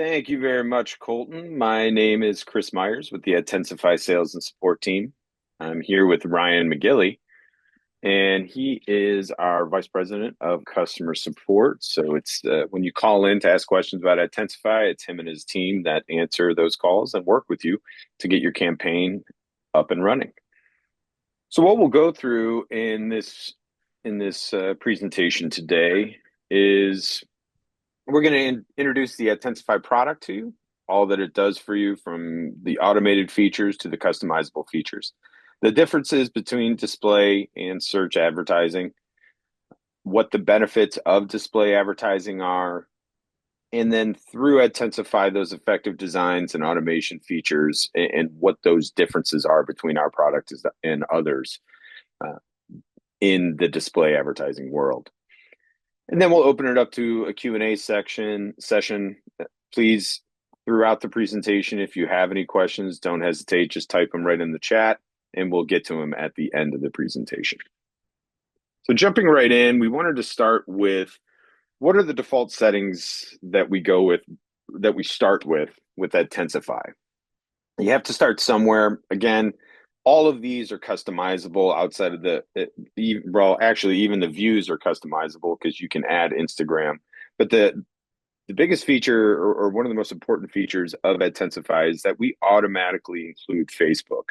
Thank you very much, Colton. My name is Chris Myers with the ADtensify sales and support team. I'm here with Ryan McGilly, and he is our vice president of customer support. So it's when you call in to ask questions about ADtensify, it's him and his team that answer those calls and work with you to get your campaign up and running. So what we'll go through in this presentation today is we're going to introduce the ADtensify product to you, all that it does for you, from the automated features to the customizable features, the differences between display and search advertising, what the benefits of display advertising are, and then through ADtensify, those effective designs and automation features and what those differences are between our product and others uh, in the display advertising world. And then we'll open it up to a Q&A session. Please, throughout the presentation, if you have any questions, don't hesitate. Just type them right in the chat, and we'll get to them at the end of the presentation. So jumping right in, we wanted to start with what are the default settings that we start with ADtensify. You have to start somewhere. Again, all of these are customizable outside of actually, even the views are customizable because you can add Instagram. But the biggest feature, or one of the most important features of ADtensify, is that we automatically include Facebook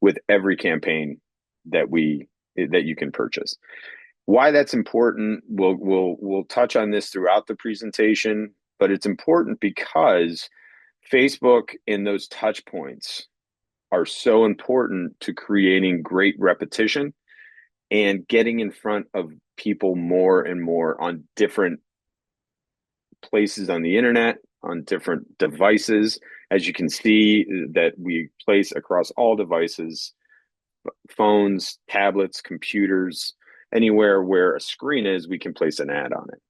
with every campaign that you can purchase. Why that's important, we'll touch on this throughout the presentation, but it's important because Facebook and those touch points are so important to creating great repetition and getting in front of people more and more on different places on the internet, on different devices. As you can see, that we place across all devices, phones, tablets, computers, anywhere where a screen is, we can place an ad on it.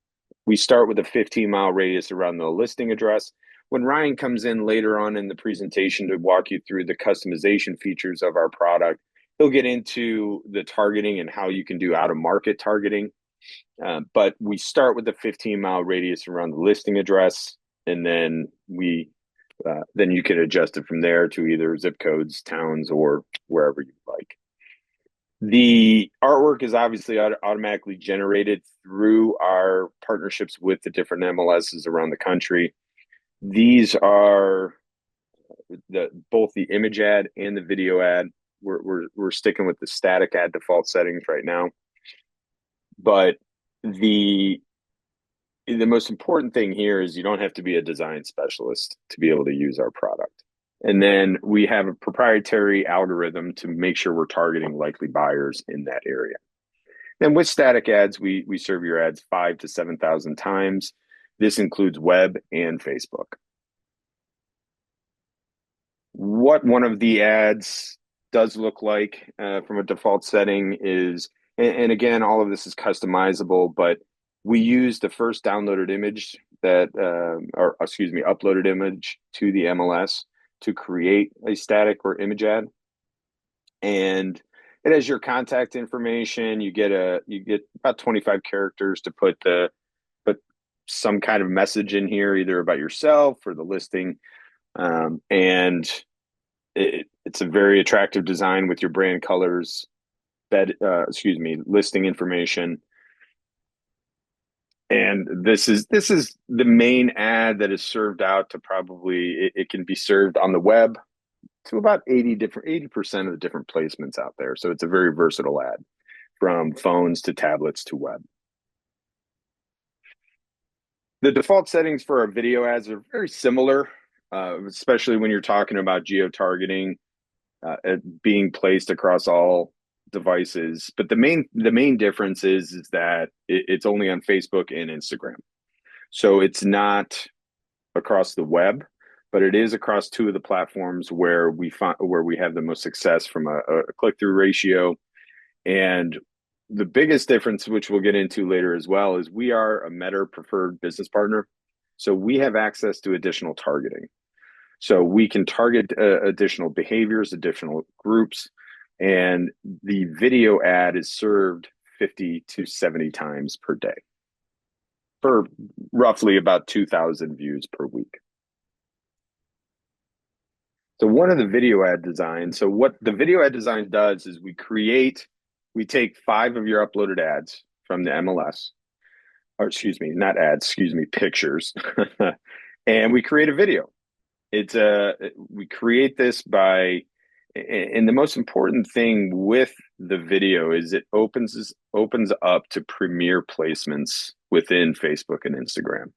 We start with a 15-mile radius around the listing address. When Ryan comes in later on in the presentation to walk you through the customization features of our product, he'll get into the targeting and how you can do out-of-market targeting. But we start with the 15-mile radius around the listing address, and then then you can adjust it from there to either zip codes, towns, or wherever you like. The artwork is obviously automatically generated through our partnerships with the different MLSs around the country. These are both the image ad and the video ad. We're sticking with the static ad default settings right now. But the most important thing here is you don't have to be a design specialist to be able to use our product. And then we have a proprietary algorithm to make sure we're targeting likely buyers in that area. And with static ads, we serve your ads 5,000 to 7,000 times. This includes web and Facebook. What one of the ads does look like from a default setting is, and again, all of this is customizable, but we use the first downloaded image uploaded image to the MLS to create a static or image ad. And it has your contact information. You get about 25 characters to put some kind of message in here, either about yourself or the listing. And it's a very attractive design with your brand colors, listing information. And this is the main ad that is served out to it can be served on the web to about 80% of the different placements out there. So it's a very versatile ad, from phones to tablets to web. The default settings for our video ads are very similar, especially when you're talking about geo-targeting being placed across all devices. But the main difference is that it's only on Facebook and Instagram. So it's not across the web, but it is across two of the platforms where we have the most success from a click-through ratio. And the biggest difference, which we'll get into later as well, is we are a Meta preferred business partner. So we have access to additional targeting. So we can target additional behaviors, additional groups, and the video ad is served 50 to 70 times per day for roughly about 2,000 views per week. So one of the video ad designs. So what the video ad design does is we take 5 of your uploaded ads from the MLS, or excuse me, not ads, excuse me, pictures, and we create a video. We create this by, and the most important thing with the video is it opens up to premier placements within Facebook and Instagram.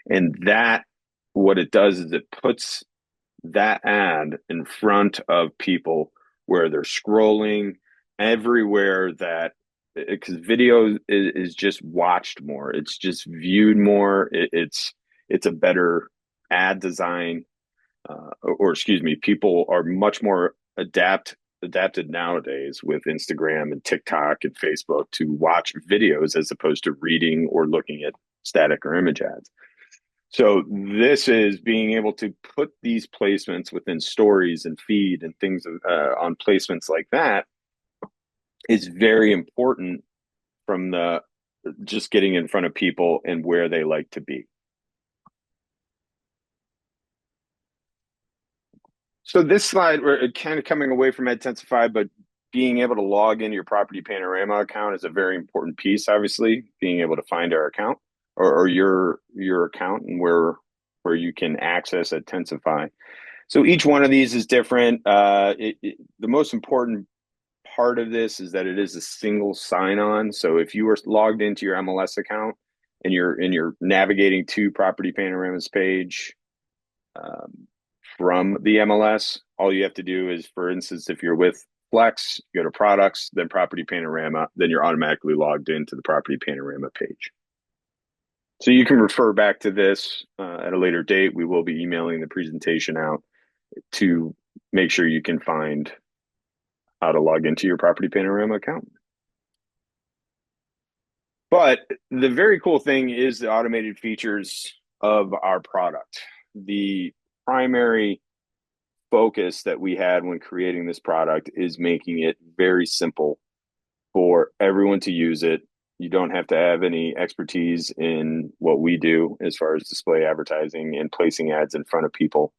And that, what it does is it puts that ad in front of people where they're scrolling everywhere, that because video is just watched more, it's just viewed more, it's a better ad design, or excuse me, people are much more adapted nowadays with Instagram and TikTok and Facebook to watch videos as opposed to reading or looking at static or image ads. So this is being able to put these placements within stories and feed and things, on placements like that is very important from the just getting in front of people and where they like to be. So this slide, we're kind of coming away from ADtensify, but being able to log into your Property Panorama account is a very important piece. Obviously, being able to find our account, or your account, and where you can access ADtensify. So each one of these is different. The most important part of this is that it is a single sign-on. So if you are logged into your MLS account and you're navigating to Property Panorama's page, from the MLS, all you have to do is, for instance, if you're with Flex, you go to Products, then Property Panorama, then you're automatically logged into the Property Panorama page. So you can refer back to this at a later date. We will be emailing the presentation out to make sure you can find how to log into your Property Panorama account. But the very cool thing is the automated features of our product. The primary focus that we had when creating this product is making it very simple for everyone to use it. You don't have to have any expertise in what we do as far as display advertising and placing ads in front of people.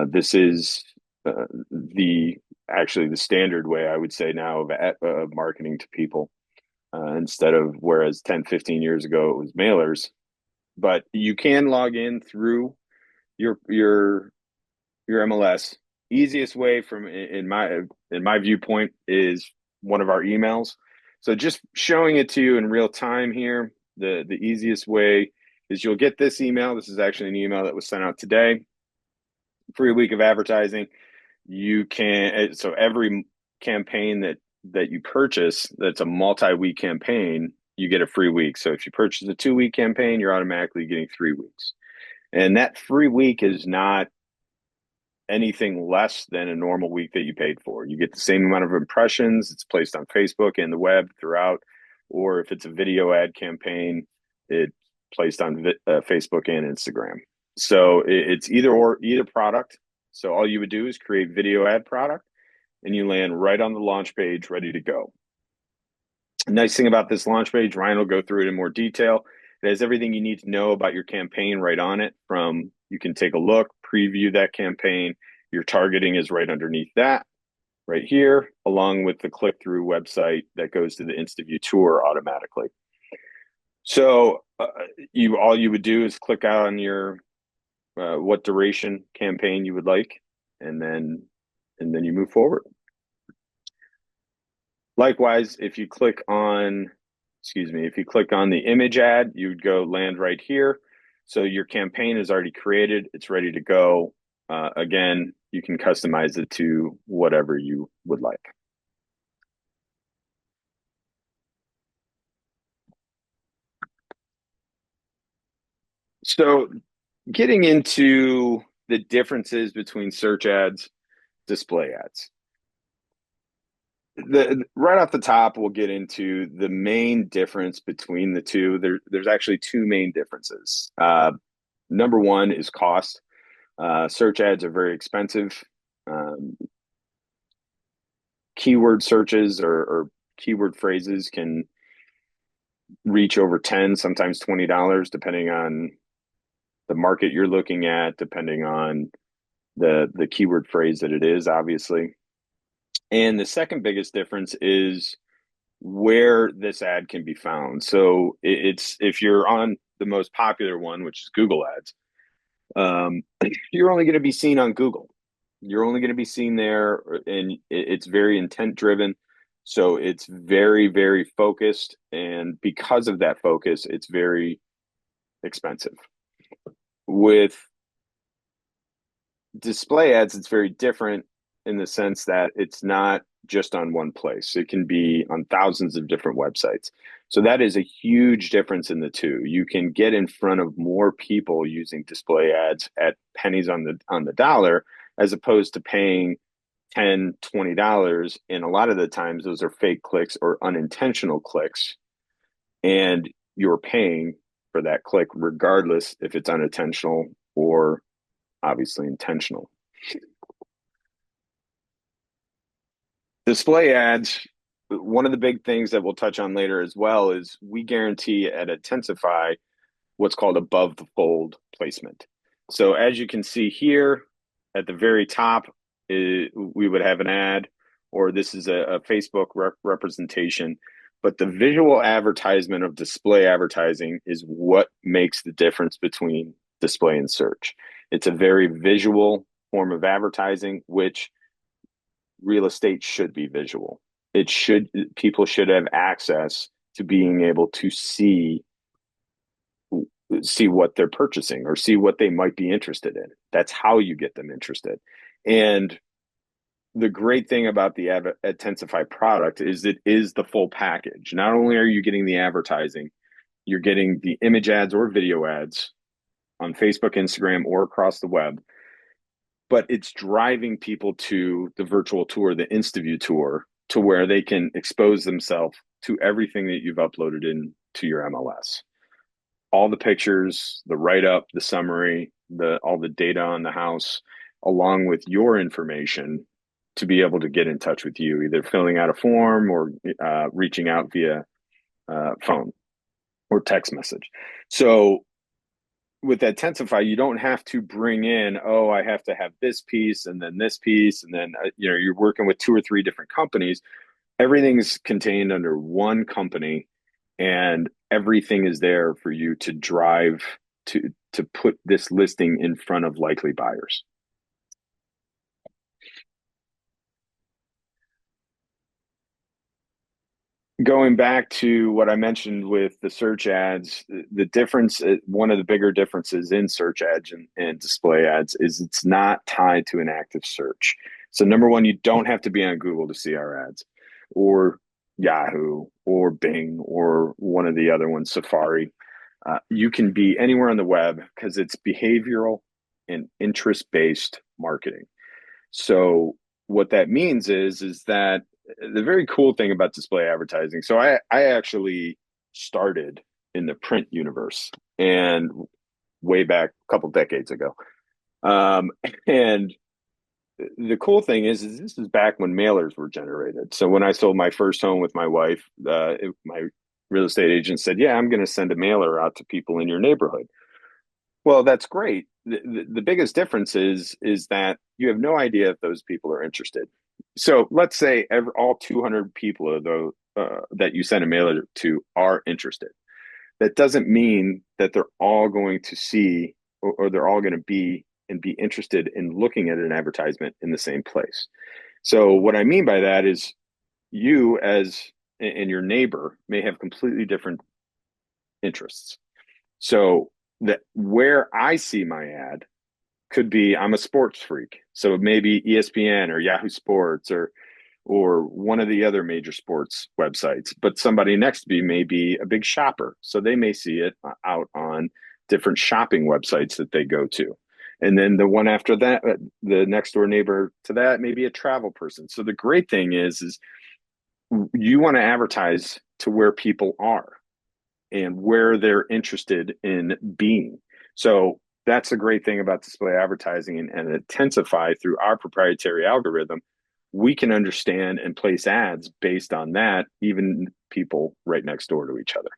This is the actually the standard way, I would say, now of marketing to people, instead of, whereas 10, 15 years ago it was mailers. But you can log in through your MLS. Easiest way, from in my viewpoint, is one of our emails. So just showing it to you in real time here, the easiest way is you'll get this email. This is actually an email that was sent out today. Free week of advertising. You can, so every campaign that you purchase that's a multi-week campaign, you get a free week. So if you purchase a 2-week campaign, you're automatically getting 3 weeks. And that free week is not anything less than a normal week that you paid for. You get the same amount of impressions. It's placed on Facebook and the web throughout. Or if it's a video ad campaign, it's placed on Facebook and Instagram. So it's either product. So all you would do is create video ad product and you land right on the launch page, ready to go. Nice thing about this launch page, Ryan will go through it in more detail. It has everything you need to know about your campaign right on it. From, you can take a look, preview that campaign. Your targeting is right underneath that, right here, along with the click-through website that goes to the InstaView tour automatically. So all you would do is click on your what duration campaign you would like, and then you move forward. Likewise, if you click on the image ad, you'd go land right here. So your campaign is already created. It's ready to go. Again, you can customize it to whatever you would like. So getting into the differences between search ads, display ads. Right off the top, we'll get into the main difference between the two. There's actually two main differences. Number one is cost. Search ads are very expensive. Keyword searches or keyword phrases can reach over 10, sometimes $20, depending on the market you're looking at, depending on the keyword phrase that it is, obviously. And the second biggest difference is where this ad can be found. So it's if you're on the most popular one, which is Google Ads, um, you're only going to be seen on Google. You're only going to be seen there, and it's very intent driven. So it's very, very focused. And because of that focus, it's very expensive. With display ads, it's very different in the sense that it's not just on one place. It can be on thousands of different websites. So that is a huge difference in the two. You can get in front of more people using display ads at pennies on the dollar as opposed to paying 10, $20. And a lot of the times those are fake clicks or unintentional clicks. And you're paying for that click regardless if it's unintentional or obviously intentional. Display ads, one of the big things that we'll touch on later as well is we guarantee at ADtensify what's called above the fold placement. So as you can see here at the very top, we would have an ad, or this is a Facebook representation. But the visual advertisement of display advertising is what makes the difference between display and search. It's a very visual form of advertising, which real estate should be visual. It should People should have access to being able to see what they're purchasing or see what they might be interested in. That's how you get them interested. And the great thing about the ADtensify product is it is the full package. Not only are you getting the advertising, you're getting the image ads or video ads on Facebook, Instagram, or across the web, but it's driving people to the virtual tour, the InstaView tour, to where they can expose themselves to everything that you've uploaded into your MLS. All the pictures, the write-up, the summary, all the data on the house, along with your information to be able to get in touch with you, either filling out a form or reaching out via phone or text message. So with ADtensify, you don't have to bring in, oh, I have to have this piece and then this piece, and then you're working with 2 or 3 different companies. Everything's contained under one company, and everything is there for you to drive to put this listing in front of likely buyers. Going back to what I mentioned with the search ads, the difference, one of the bigger differences in search ads and display ads is it's not tied to an active search. So number one, you don't have to be on Google to see our ads, or Yahoo, or Bing, or one of the other ones, Safari. You can be anywhere on the web because it's behavioral and interest-based marketing. So what that means is that the very cool thing about display advertising. So I actually started in the print universe and way back a couple decades ago. Um, and the cool thing is this is back when mailers were generated. So when I sold my first home with my wife, my real estate agent said, "Yeah, I'm going to send a mailer out to people in your neighborhood." Well, that's great. The biggest difference is that you have no idea if those people are interested. So let's say all 200 people of those that you send a mailer to are interested. That doesn't mean that they're all going to see or they're all going to be and be interested in looking at an advertisement in the same place. So what I mean by that is you as and your neighbor may have completely different interests. So that where I see my ad could be I'm a sports freak. So maybe ESPN or Yahoo Sports or one of the other major sports websites. But somebody next to me may be a big shopper. So they may see it out on different shopping websites that they go to. And then the one after that, the next door neighbor to that may be a travel person. So the great thing is you want to advertise to where people are and where they're interested in being. So that's the great thing about display advertising and ADtensify through our proprietary algorithm. We can understand and place ads based on that, even people right next door to each other.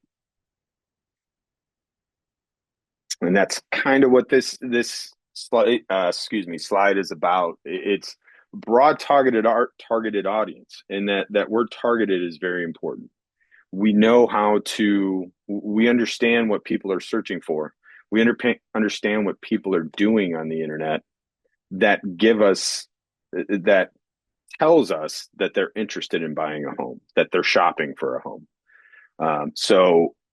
And that's kind of what this slide is about. It's broad targeted audience, and that word targeted is very important. We know how to, we understand what people are searching for. We understand what people are doing on the internet that give us, that tells us that they're interested in buying a home, that they're shopping for a home.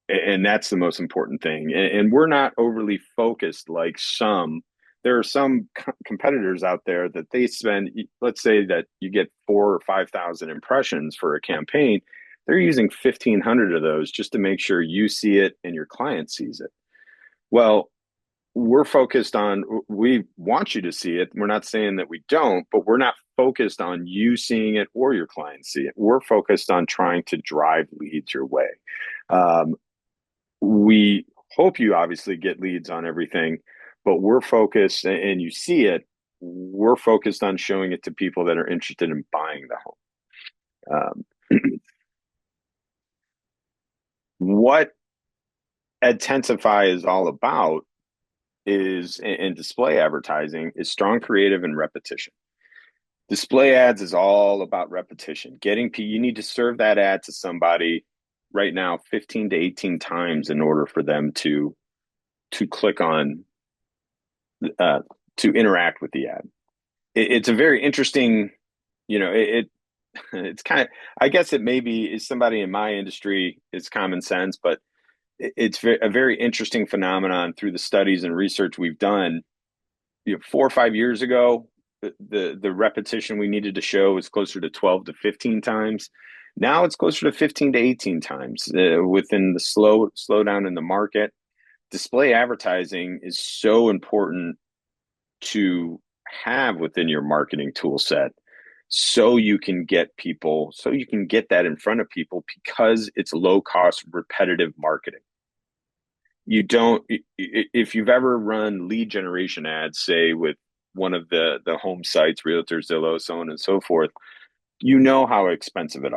And that's the most important thing. And we're not overly focused like some. There are some competitors out there that they spend, let's say that you get 4 or 5 thousand impressions for a campaign. They're using 1,500 of those just to make sure you see it and your client sees it. Well, we're focused on, we want you to see it. We're not saying that we don't, but we're not focused on you seeing it or your clients see it. We're focused on trying to drive leads your way. Um, we hope you obviously get leads on everything, but we're focused, and you see it, we're focused on showing it to people that are interested in buying the home. What ADtensify is all about is, in display advertising, is strong creative and repetition. Display ads is all about repetition. You need to serve that ad to somebody right now 15 to 18 times in order for them to click on, uh, to interact with the ad. It's a very interesting, it's kind of, I guess it maybe is somebody in my industry, it's common sense, but it's a very interesting phenomenon through the studies and research we've done. 4 or 5 years ago, the repetition we needed to show was closer to 12 to 15 times. Now it's closer to 15 to 18 times. Within the slowdown in the market, display advertising is so important to have within your marketing tool set, so you can get that in front of people, because it's low cost repetitive marketing. You don't, if you've ever run lead generation ads, say with one of the home sites, Realtor, Zillow, so on and so forth, you know how expensive it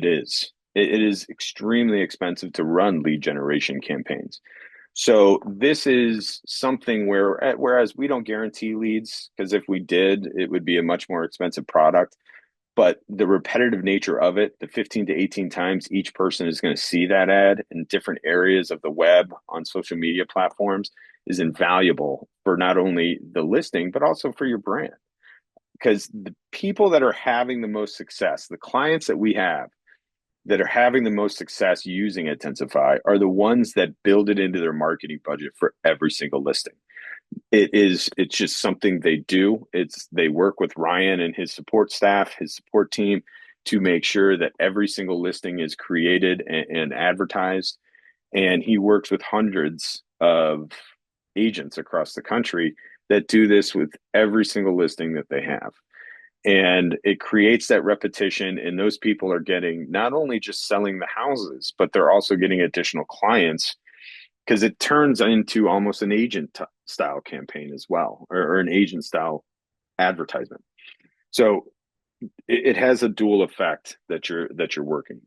is. It is extremely expensive to run lead generation campaigns. So this is something whereas we don't guarantee leads, because if we did, it would be a much more expensive product. But the repetitive nature of it, the 15 to 18 times each person is going to see that ad in different areas of the web on social media platforms, is invaluable for not only the listing, but also for your brand. Because the people that are having the most success, the clients that we have that are having the most success using ADtensify, are the ones that build it into their marketing budget for every single listing. It's just something they do. They work with Ryan and his support staff, his support team, to make sure that every single listing is created and advertised. And he works with hundreds of agents across the country that do this with every single listing that they have. And it creates that repetition, and those people are getting, not only just selling the houses, but they're also getting additional clients, because it turns into almost an agent style campaign as well, or an agent style advertisement. So it has a dual effect that you're working.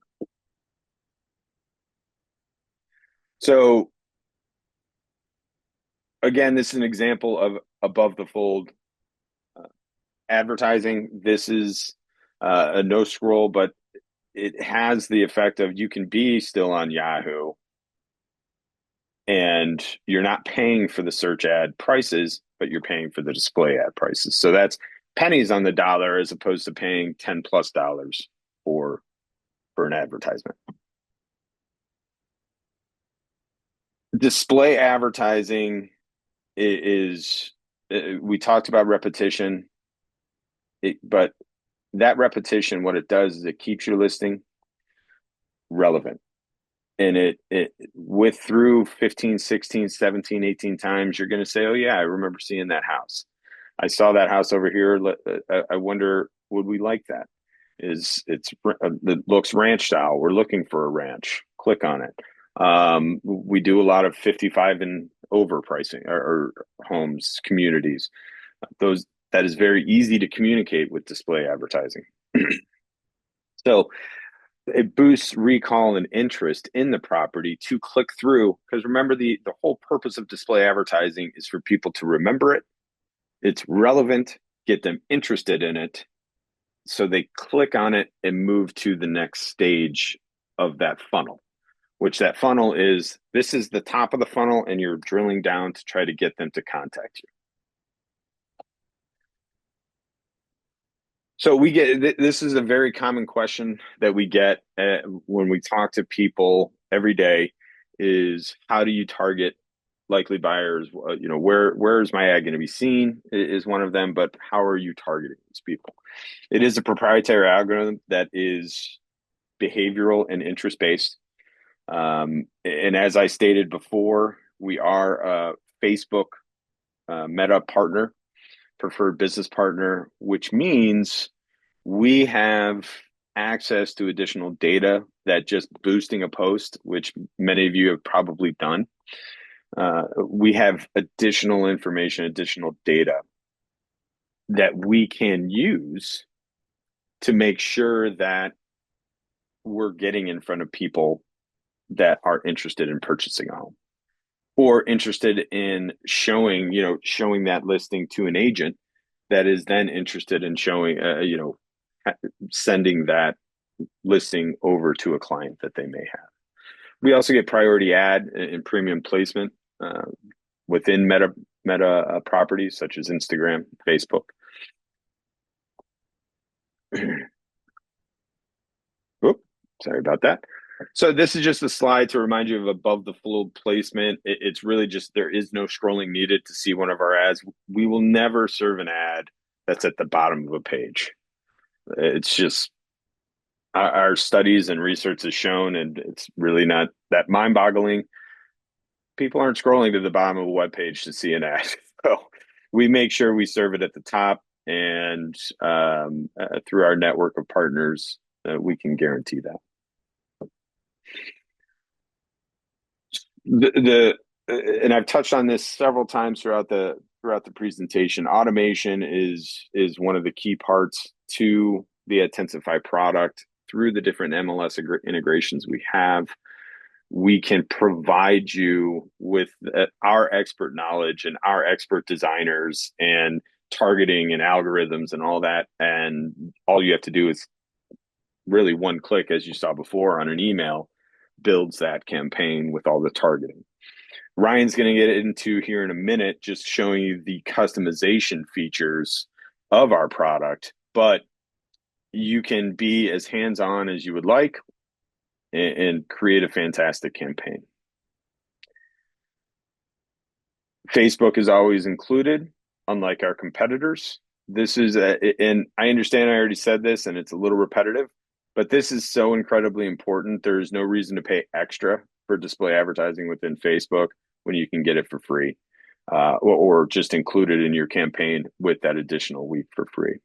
So again, this is an example of above the fold advertising. This is a no scroll, but it has the effect of, you can be still on Yahoo and you're not paying for the search ad prices, but you're paying for the display ad prices. So that's pennies on the dollar, as opposed to paying $10+ for an advertisement. Display advertising is, we talked about repetition, but that repetition, what it does is it keeps your listing relevant. And it with through 15, 16, 17, 18 times, you're going to say, oh yeah, I remember seeing that house. I saw that house over here. I wonder, would we like that? It looks ranch style. We're looking for a ranch. Click on it. We do a lot of 55 and over pricing, or homes, communities. That is very easy to communicate with display advertising. So it boosts recall and interest in the property to click through. Because remember, the whole purpose of display advertising is for people to remember it. It's relevant, get them interested in it, so they click on it and move to the next stage of that funnel, which that funnel is, this is the top of the funnel, and you're drilling down to try to get them to contact you. So we get, this is a very common question that we get when we talk to people every day, is how do you target likely buyers? Where is my ad going to be seen is one of them, but how are you targeting these people? It is a proprietary algorithm that is behavioral and interest based. And as I stated before, we are a Facebook Meta partner, preferred business partner, which means we have access to additional data that just boosting a post, which many of you have probably done. We have additional information, additional data that we can use to make sure that we're getting in front of people that are interested in purchasing a home, or interested in showing that listing to an agent that is then interested in showing, sending that listing over to a client that they may have. We also get priority ad and premium placement within meta properties such as Instagram, Facebook. Oop, sorry about that. So this is just a slide to remind you of above the fold placement. It's really just, there is no scrolling needed to see one of our ads. We will never serve an ad that's at the bottom of a page. It's just, our studies and research has shown, and it's really not that mind-boggling. People aren't scrolling to the bottom of a web page to see an ad. So we make sure we serve it at the top, and through our network of partners, we can guarantee that. And I've touched on this several times throughout the presentation. Automation is one of the key parts to the ADtensify product. Through the different MLS integrations we have, we can provide you with our expert knowledge and our expert designers and targeting and algorithms and all that. And all you have to do is really one click, as you saw before on an email, builds that campaign with all the targeting. Ryan's going to get into here in a minute, just showing you the customization features of our product, but you can be as hands-on as you would like and create a fantastic campaign. Facebook is always included, unlike our competitors. This is, and I understand I already said this and it's a little repetitive, but this is so incredibly important. There's no reason to pay extra for display advertising within Facebook when you can get it for free, or just include it in your campaign with that additional week for free.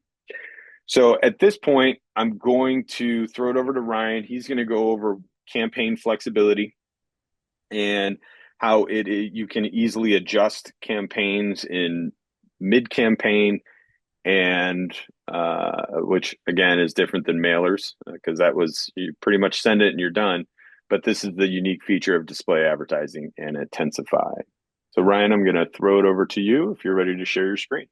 So at this point, I'm going to throw it over to Ryan. He's going to go over campaign flexibility and how you can easily adjust campaigns in mid-campaign, and which again is different than mailers, because that was, you pretty much send it and you're done. But this is the unique feature of display advertising and ADtensify. So Ryan, I'm going to throw it over to you if you're ready to share your screen.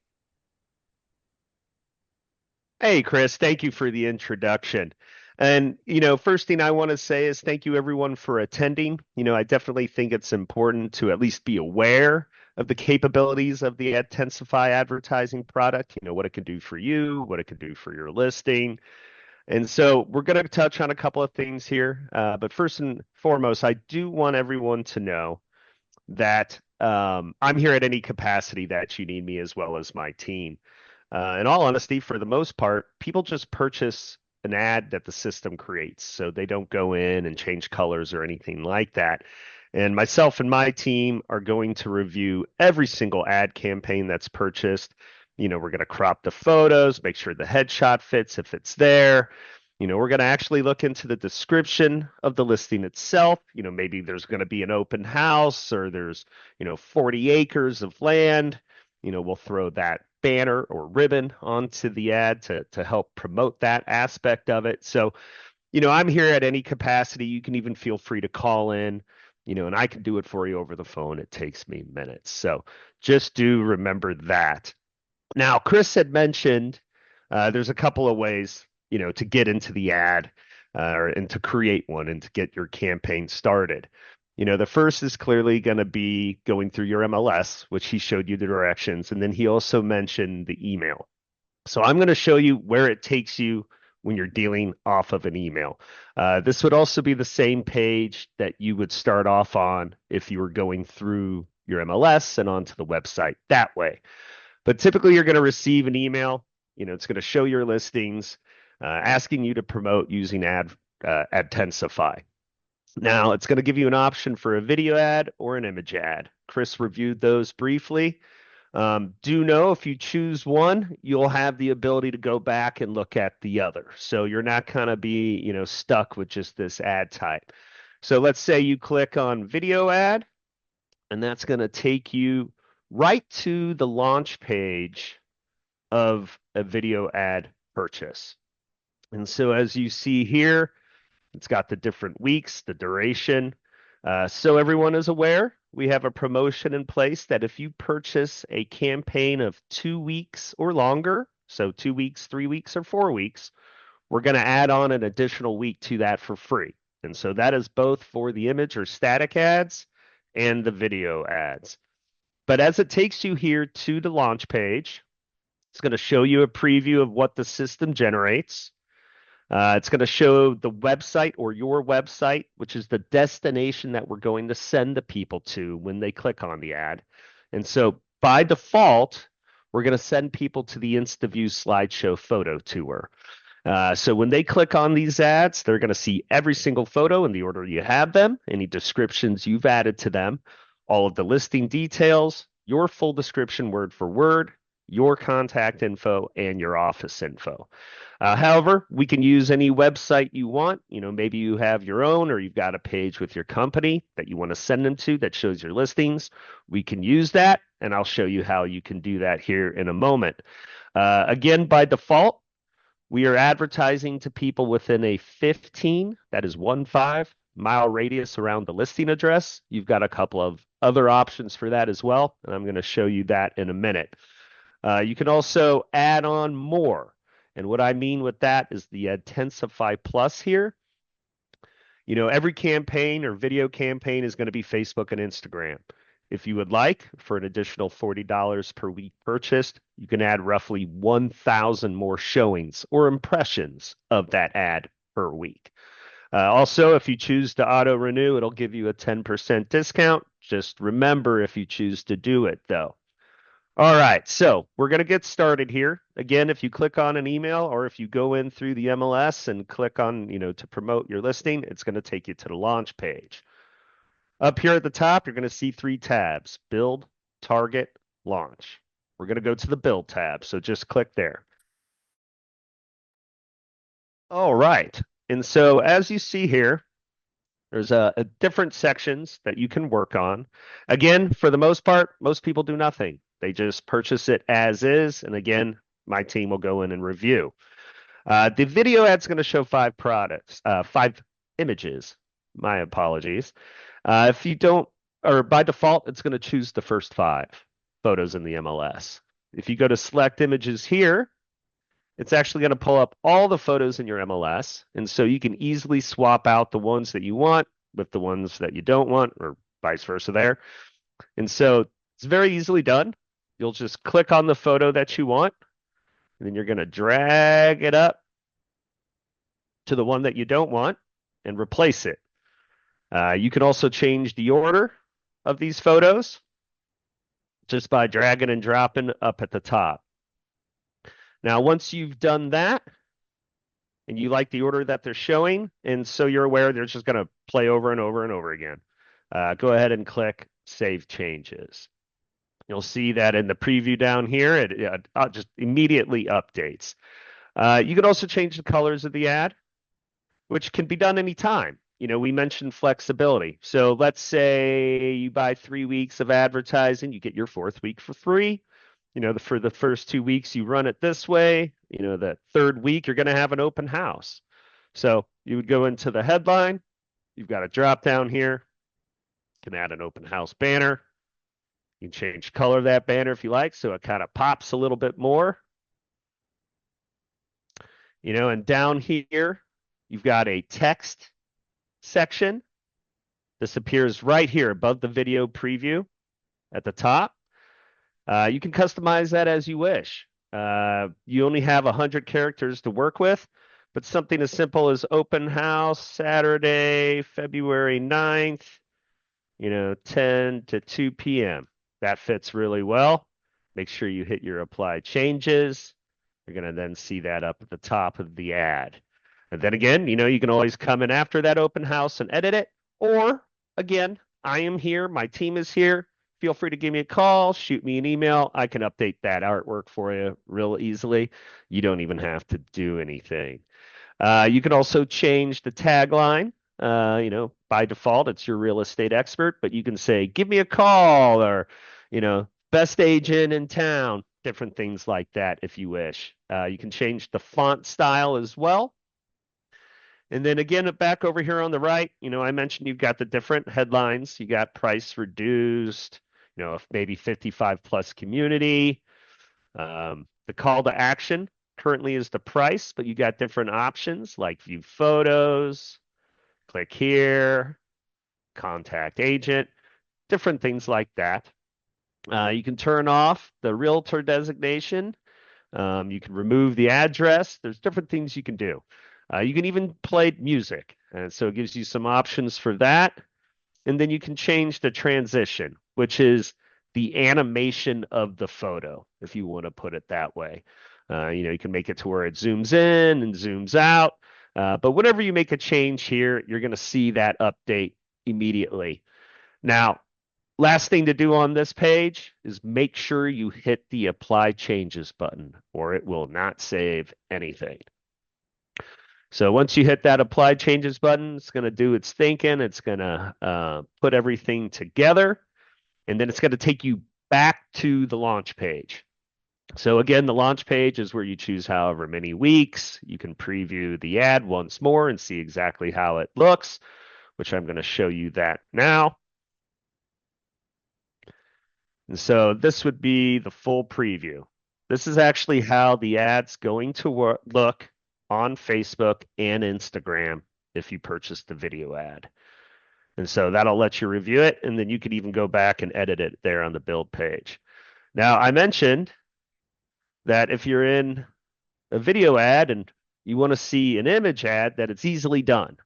Hey, Chris, thank you for the introduction. And, first thing I want to say is thank you everyone for attending. I definitely think it's important to at least be aware of the capabilities of the ADtensify advertising product, what it can do for you, what it can do for your listing. And so we're going to touch on a couple of things here. But first and foremost, I do want everyone to know that I'm here at any capacity that you need me, as well as my team. In all honesty, for the most part, people just purchase an ad that the system creates. So they don't go in and change colors or anything like that. And myself and my team are going to review every single ad campaign that's purchased. We're going to crop the photos, make sure the headshot fits if it's there. We're going to actually look into the description of the listing itself. Maybe there's going to be an open house, or there's, 40 acres of land. We'll throw that banner or ribbon onto the ad to help promote that aspect of it. So I'm here at any capacity. You can even feel free to call in, and I can do it for you over the phone. It takes me minutes. So just do remember that. Now, Chris had mentioned there's a couple of ways, to get into the ad and to create one and to get your campaign started. The first is clearly going to be going through your MLS, which he showed you the directions. And then he also mentioned the email. So I'm going to show you where it takes you when you're dealing off of an email. This would also be the same page that you would start off on if you were going through your MLS and onto the website that way. But typically, you're going to receive an email. It's going to show your listings, asking you to promote using ADtensify. Now, it's going to give you an option for a video ad or an image ad. Chris reviewed those briefly. Do know if you choose one, you'll have the ability to go back and look at the other. So you're not going to be, stuck with just this ad type. So let's say you click on video ad, and that's going to take you right to the launch page of a video ad purchase. And so as you see here, it's got the different weeks, the duration. So everyone is aware, we have a promotion in place that if you purchase a campaign of 2 weeks or longer, so 2 weeks, 3 weeks, or 4 weeks, we're going to add on an additional week to that for free. And so that is both for the image or static ads and the video ads. But as it takes you here to the launch page, it's going to show you a preview of what the system generates. It's going to show the website or your website, which is the destination that we're going to send the people to when they click on the ad. And so by default, we're going to send people to the InstaView slideshow photo tour. So when they click on these ads, they're going to see every single photo in the order you have them, any descriptions you've added to them, all of the listing details, your full description word for word, your contact info, and your office info. However, we can use any website you want. Maybe you have your own or you've got a page with your company that you want to send them to that shows your listings. We can use that, and I'll show you how you can do that here in a moment. Again, by default, we are advertising to people within a 15, that is 15-mile radius around the listing address. You've got a couple of other options for that as well, and I'm going to show you that in a minute. You can also add on more. And what I mean with that is the ADtensify Plus here. Every campaign or video campaign is going to be Facebook and Instagram. If you would like, for an additional $40 per week purchased, you can add roughly 1,000 more showings or impressions of that ad per week. Also, if you choose to auto renew, it'll give you a 10% discount. Just remember if you choose to do it, though. All right, so we're going to get started here. Again, if you click on an email or if you go in through the MLS and click on, to promote your listing, it's going to take you to the launch page. Up here at the top, you're going to see 3 tabs: Build, Target, Launch. We're going to go to the Build tab, so just click there. All right, and so as you see here, there's a different sections that you can work on. Again, for the most part, most people do nothing. They just purchase it as is, and again, my team will go in and review. The video ad's going to show 5 products, 5 images. My apologies. If you don't, or by default, it's going to choose the first 5 photos in the MLS. If you go to select images here, it's actually going to pull up all the photos in your MLS. And so you can easily swap out the ones that you want with the ones that you don't want, or vice versa there. And so it's very easily done. You'll just click on the photo that you want, and then you're going to drag it up to the one that you don't want and replace it. You can also change the order of these photos just by dragging and dropping up at the top. Now, once you've done that, and you like the order that they're showing, and so you're aware they're just going to play over and over and over again, go ahead and click Save Changes. You'll see that in the preview down here, it just immediately updates. You can also change the colors of the ad, which can be done anytime. We mentioned flexibility. So let's say you buy 3 weeks of advertising, you get your 4th week for free. For the first 2 weeks, you run it this way. The 3rd week, you're going to have an open house. So you would go into the headline. You've got a drop down here. You can add an open house banner. You can change color of that banner if you like, so it kind of pops a little bit more. And down here, you've got a text section. This appears right here above the video preview at the top. You can customize that as you wish. You only have 100 characters to work with, but something as simple as open house Saturday, February 9th, 10 to 2 p.m. That fits really well. Make sure you hit your apply changes. You're going to then see that up at the top of the ad. And then again, you can always come in after that open house and edit it. Or again, I am here. My team is here. Feel free to give me a call, shoot me an email. I can update that artwork for you real easily. You don't even have to do anything. You can also change the tagline. By default, it's your real estate expert, but you can say, give me a call or, best agent in town, different things like that if you wish. You can change the font style as well. And then again, back over here on the right, I mentioned you've got the different headlines. You got price reduced, maybe 55 plus community. The call to action currently is the price, but you got different options like view photos, click here, contact agent, different things like that. You can turn off the realtor designation. You can remove the address. There's different things you can do. You can even play music. And so it gives you some options for that. And then you can change the transition, which is the animation of the photo, if you want to put it that way. You can make it to where it zooms in and zooms out. But whenever you make a change here, you're going to see that update immediately. Now, last thing to do on this page is make sure you hit the apply changes button or it will not save anything. So once you hit that apply changes button, it's going to do its thinking. It's going to put everything together, and then it's going to take you back to the launch page. So again, the launch page is where you choose however many weeks. You can preview the ad once more and see exactly how it looks, which I'm going to show you that now. And so this would be the full preview. This is actually how the ad's going to look on Facebook and Instagram if you purchase the video ad. And so that'll let you review it, and then you could even go back and edit it there on the build page. Now, I mentioned that if you're in a video ad and you want to see an image ad, that it's easily done.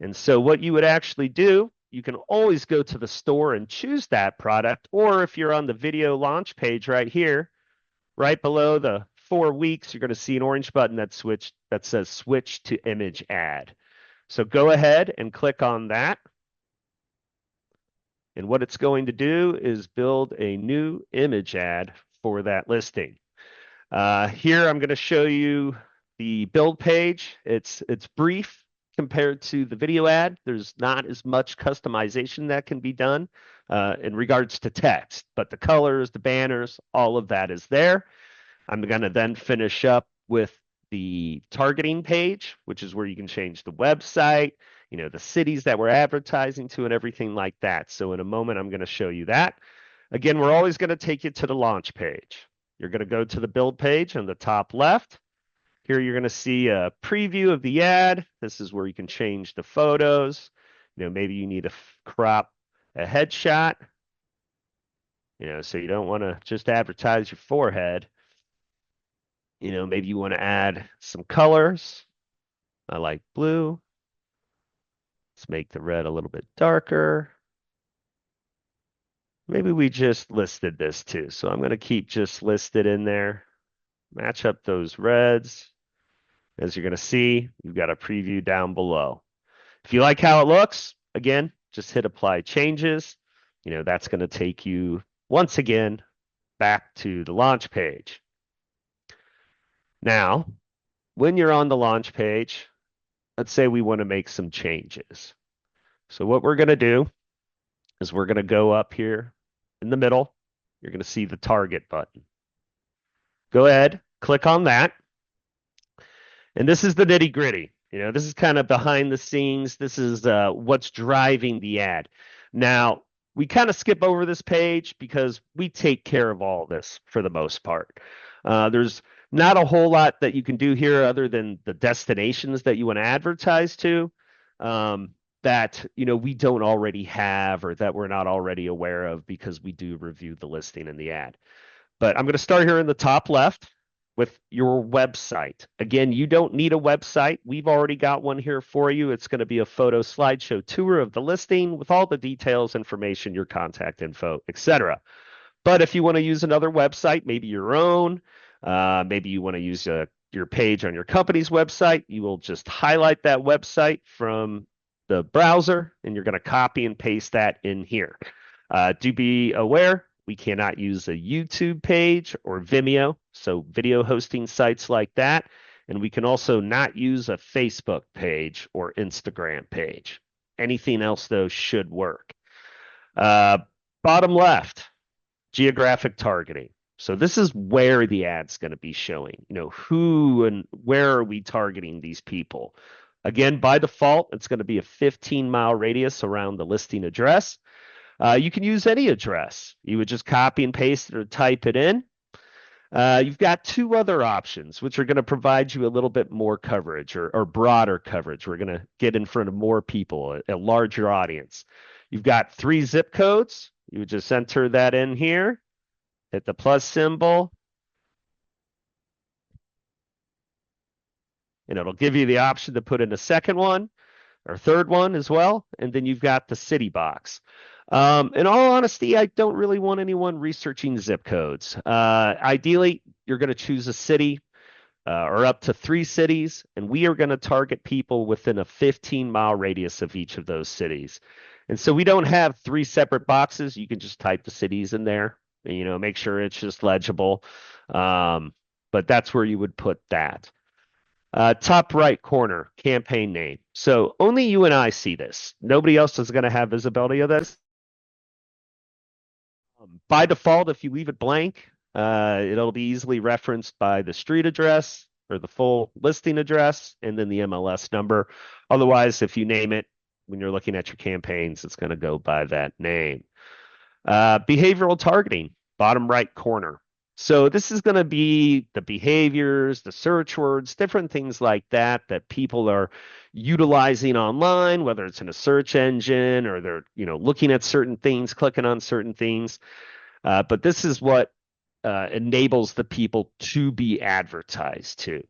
And so what you would actually do, you can always go to the store and choose that product, or if you're on the video launch page right here, right below the 4 weeks, you're going to see an orange button that says switch to image ad. So go ahead and click on that. And what it's going to do is build a new image ad for that listing. Here I'm going to show you the build page. It's brief compared to the video ad. There's not as much customization that can be done in regards to text, but the colors, the banners, all of that is there. I'm going to then finish up with the targeting page, which is where you can change the website, the cities that we're advertising to and everything like that. So in a moment, I'm going to show you that. Again, we're always going to take you to the launch page. You're going to go to the build page on the top left. Here you're going to see a preview of the ad. This is where you can change the photos. Maybe you need to crop a headshot, so you don't want to just advertise your forehead. Maybe you want to add some colors. I like blue. Let's make the red a little bit darker. Maybe we just listed this too. So I'm going to keep just listed in there. Match up those reds. As you're going to see, you've got a preview down below. If you like how it looks, again, just hit apply changes. That's going to take you once again back to the launch page. Now, when you're on the launch page, let's say we want to make some changes. So what we're going to do is we're going to go up here in the middle. You're going to see the target button. Go ahead, click on that. And this is the nitty gritty. This is kind of behind the scenes. This is what's driving the ad. Now, we kind of skip over this page because we take care of all this for the most part. There's not a whole lot that you can do here other than the destinations that you want to advertise to, um, that we don't already have or that we're not already aware of because we do review the listing and the ad. But I'm going to start here in the top left with your website. Again, you don't need a website. We've already got one here for you. It's going to be a photo slideshow tour of the listing with all the details, information, your contact info, etc. But if you want to use another website, maybe your own, maybe you want to use your page on your company's website, you will just highlight that website from the browser and you're going to copy and paste that in here. Do be aware, we cannot use a YouTube page or Vimeo, so video hosting sites like that. And we can also not use a Facebook page or Instagram page. Anything else, though, should work. Uh, Bottom left, geographic targeting. So this is where the ad's going to be showing. Who and where are we targeting these people? Again, by default, it's going to be a 15-mile radius around the listing address. You can use any address. You would just copy and paste it or type it in. You've got two other options, which are going to provide you a little bit more coverage or broader coverage. We're going to get in front of more people, a larger audience. You've got 3 zip codes. You would just enter that in here, hit the plus symbol, and it'll give you the option to put in a second one or third one as well. And then you've got the city box. In all honesty, I don't really want anyone researching zip codes. Ideally, you're going to choose a city or up to 3 cities, and we are going to target people within a 15-mile radius of each of those cities. And so we don't have 3 separate boxes. You can just type the cities in there, make sure it's just legible. But that's where you would put that. Top right corner, campaign name. So only you and I see this. Nobody else is going to have visibility of this. By default, if you leave it blank, it'll be easily referenced by the street address or the full listing address and then the MLS number. Otherwise, if you name it when you're looking at your campaigns, it's going to go by that name. Behavioral targeting, bottom right corner. So this is going to be the behaviors, the search words, different things like that that people are utilizing online, whether it's in a search engine or they're looking at certain things, clicking on certain things. But this is what enables the people to be advertised to.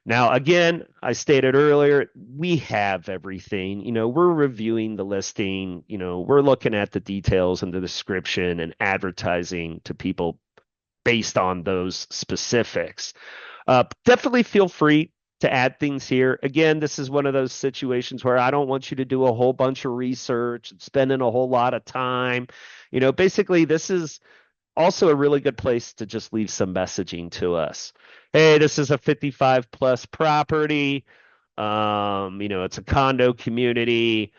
Now, again, I stated earlier, we have everything. We're reviewing the listing. We're looking at the details and the description and advertising to people based on those specifics. Definitely feel free to add things here. Again, this is one of those situations where I don't want you to do a whole bunch of research and spending a whole lot of time. Basically, this is also a really good place to just leave some messaging to us. Hey, this is a 55 plus property. It's a condo community,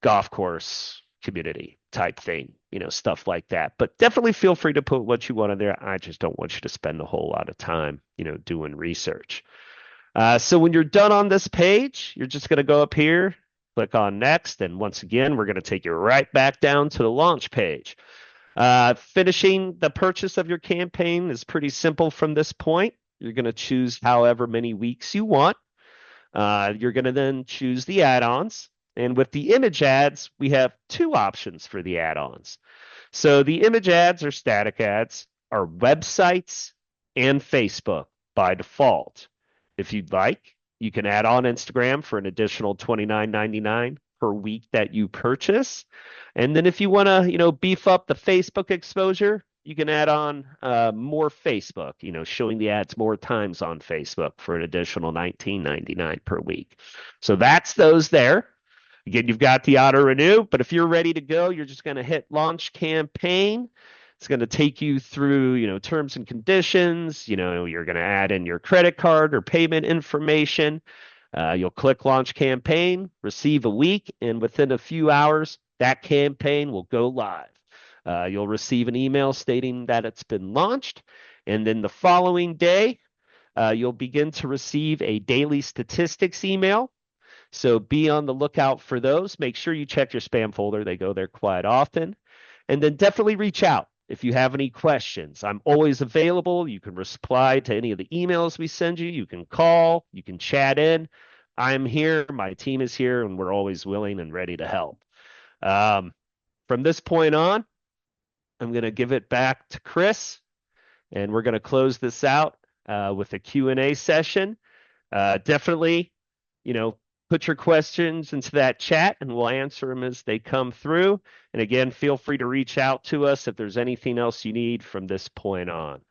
golf course community type thing, stuff like that. But definitely feel free to put what you want in there. I just don't want you to spend a whole lot of time, doing research. So when you're done on this page, you're just going to go up here, click on next. And once again, we're going to take you right back down to the launch page. Finishing the purchase of your campaign is pretty simple from this point. You're going to choose however many weeks you want. You're going to then choose the add-ons. And with the image ads, we have 2 options for the add-ons. So the image ads or static ads are websites and Facebook by default. If you'd like, you can add on Instagram for an additional $29.99 per week that you purchase. And then if you want to, beef up the Facebook exposure, you can add on more Facebook, showing the ads more times on Facebook for an additional $19.99 per week. So that's those there. Again, you've got the auto renew, but if you're ready to go, you're just going to hit launch campaign. It's going to take you through, terms and conditions. You're going to add in your credit card or payment information. You'll click launch campaign, receive a week, and within a few hours, that campaign will go live. You'll receive an email stating that it's been launched. And then the following day, you'll begin to receive a daily statistics email. So be on the lookout for those. Make sure you check your spam folder. They go there quite often. And then definitely reach out if you have any questions. I'm always available. You can reply to any of the emails we send you. You can call, you can chat in. I'm here, my team is here, and we're always willing and ready to help. Um, from this point on, I'm going to give it back to Chris, and we're going to close this out with a Q&A session. Definitely, you know, put your questions into that chat and we'll answer them as they come through. And again, feel free to reach out to us if there's anything else you need from this point on.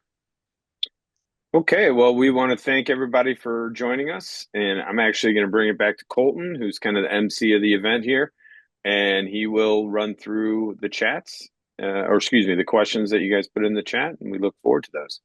Okay, well, we want to thank everybody for joining us, and I'm actually going to bring it back to Colton, who's kind of the MC of the event here, and he will run through the chats, or excuse me, the questions that you guys put in the chat, and we look forward to those.